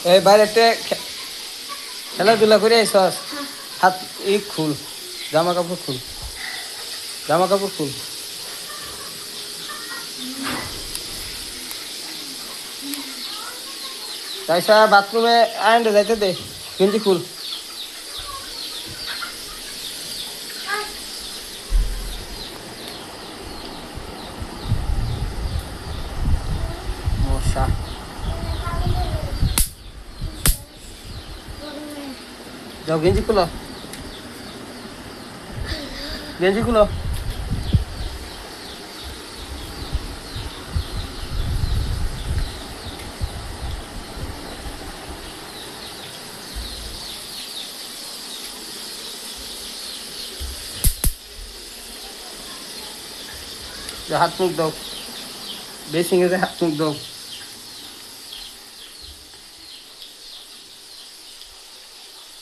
এই বাইরেতে খেলাধুলা করে আইসস হাত ই খুল জামা কাপড় খুল জামা কাপড় খুল তাইসা বাথরুমে আয়নটা যাইতে দে গেঞ্জি খুল মশা যাও গেঞ্জি খুলো গেঞ্জি খুলো হাত মুখ দাও বেসিংয়ে যে হাত মুখ দাও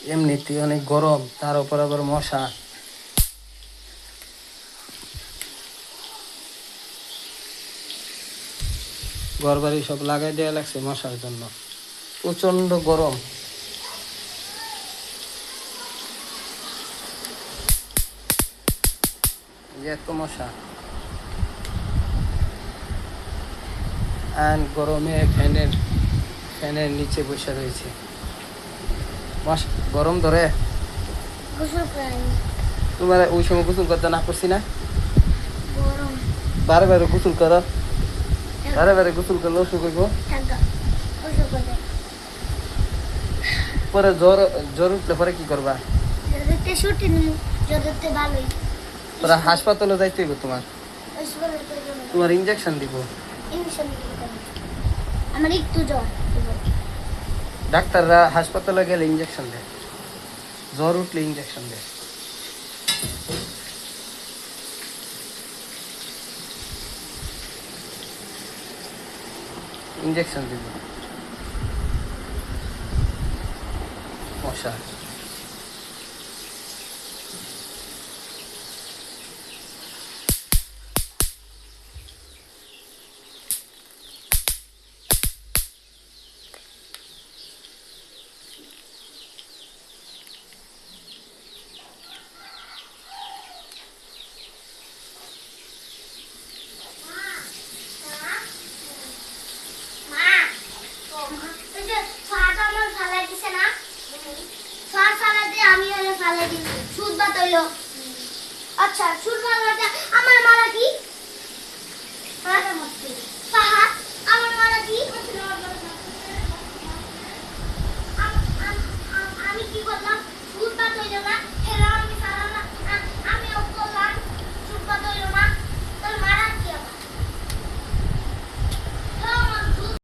এমনিতে অনেক গরম তার উপর আবার মশা ঘর বাড়ি সব লাগাই দেওয়া লাগছে মশার জন্য প্রচন্ড গরম এত মশা আর গরমে ফ্যানের নিচে বসে রয়েছে গরম ধরে তোমার ওই সময় গোসল করতে না করছি না বারে বারে গোসল করো বারে বারে গোসল করলে অসুখ হইব পরে জ্বর উঠলে পরে কি করবা তোরা হাসপাতালে যাইতে হইব তোমার ইঞ্জেকশন দিব আমার একটু জ্বর ডাক্তাররা হাসপাতালে গেলে ইঞ্জেকশন দেয় জ্বর উঠলে ইঞ্জেকশন দেয় ইঞ্জেকশন দিব মশা আচ্ছা সুরমালাটা আমার মারা কি আমার মারা কি